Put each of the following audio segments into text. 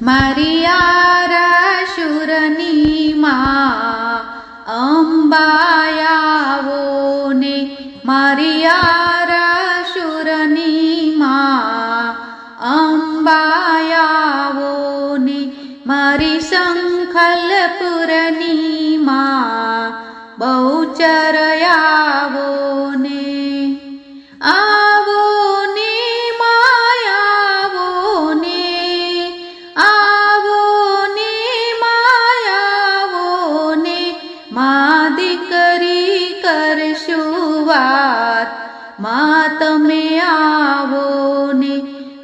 મારી આરાસુરની માં અંબા આવો ને, મારી આરાસુરની માં અંબા આવો ને, મારી શંખલપુરની માં બહુચર આવો ને. આવો ને માયાવો ને, આવો ને માયાવો ને, મા દીકરી કરશું વાત, મા તમે આવો ને,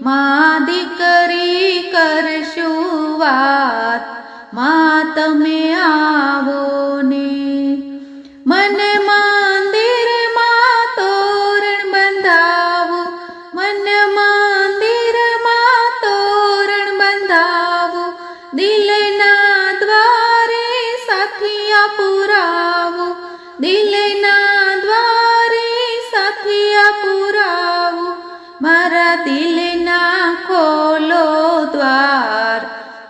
મા દીકરી કરશું વાત, મા તમે આવો ને. મન મંદિરમાં તોરણ બંધાવો, મન મંદિરમાં તોરણ બંધાવો, દિલના દ્વારે સાથિયા પુરાવો, દિલના દ્વારે સાથિયા પુરાવો, મારા દિલના ખોલો દ્વાર,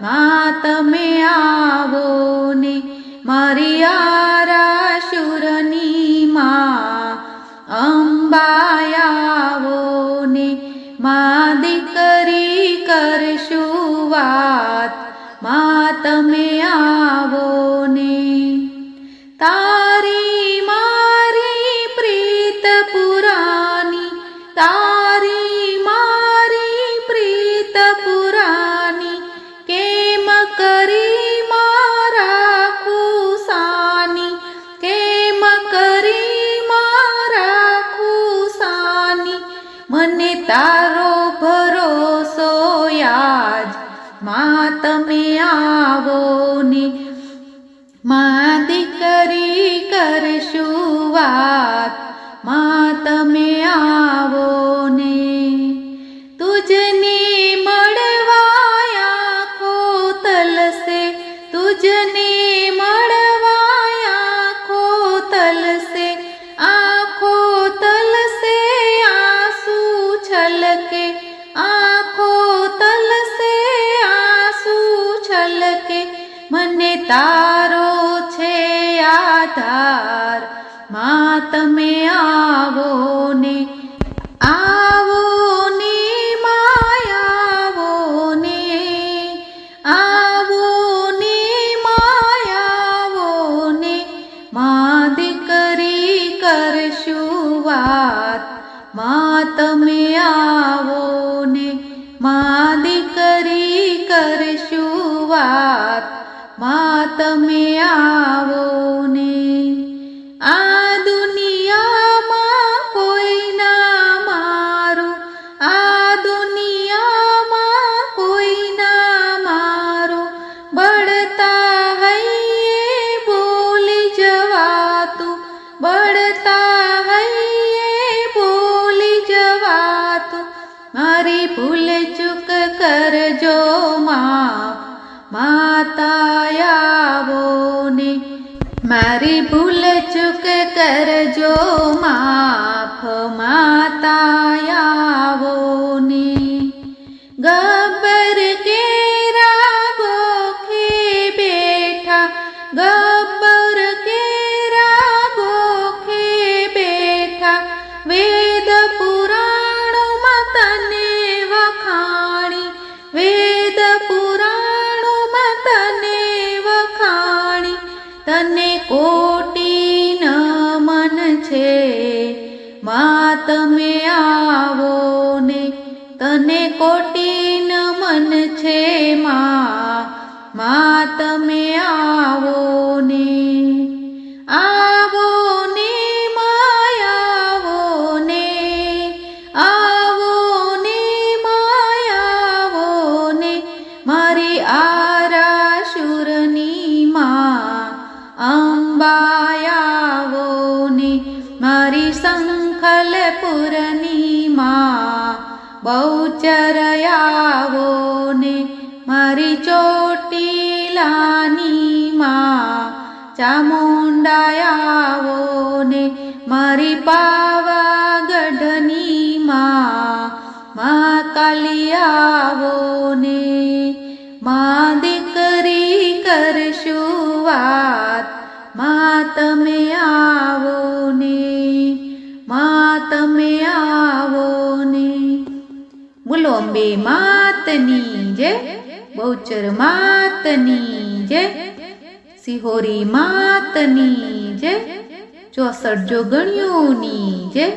મા તમે આવો ને. મારી આરાસુરની માં અંબા આવો ને, મા દીકરી કરશું વાત, મા તમે આવો ને. તારી મારી પ્રીત પુરાની, તારી મારી પ્રીત પુરાની, કેમ કરી મારા ખુશાની, કેમ કરી મારા ખુશાની, મને તારો ભરોસો યાજ, મા તમે આવો ને. મા દીકરી કરશું વાત, મા તમે આવો ને. તુજને મળવા આંખો તલસે, તુજને મળવા આંખો તલસે, આંખો તલસે આંસુ છલકે, આંખો તલસે આંસુ છલકે, મને તારો છે આધાર, મા તમે આવો ને. આવો ને માયાવો ને, આવો ને માયાવો ને, મા દીકરી કરશું વાત, મા તમે આવો ને. મા દીકરી કરશું વાત, મા તમે આવો ને. આ દુનિયામાં કોઈ ના મારું, આ દુનિયામાં કોઈ ના મારું, બળતા હૈયે બોલી જવાતું, બળતા હૈયે બોલી જવાતું, મારી ભૂલ ચૂક કરજો માફ, માતા આવો ને. મારી ભૂલ ચૂક કરજો માફ, માતા આવો ને. ગબ્બર કેરા ગોખે બેઠા, ગબ્બર કેરા ગોખે બેઠા, વેદ પુરાણોમાં તને વખાણી, વેદ પુરાણોમાં તને વખાણી, તને કોટી નમન છે, મા તમે આવો ને. તને કોટી નમન છે મા તમે આવો ને. આવો ને માયાવો ને, આવો ને માયાવો ને, મારી આરાસુરની માં અંબા આવો ને. મારી શંખલપુરની માં બહુચર આવો ને. મારી ચોટીલાની માં ચામુંડા આવો ને. મારી પાવાગઢની હાલી આવો ને માં દીકરી કરશું વાત માં તમે આવો ને માં તમે આવો ને બોલો અંબે માતની જય બહુચર માતની જય સિહોરી માતની જય 64 જોગણીઓની જય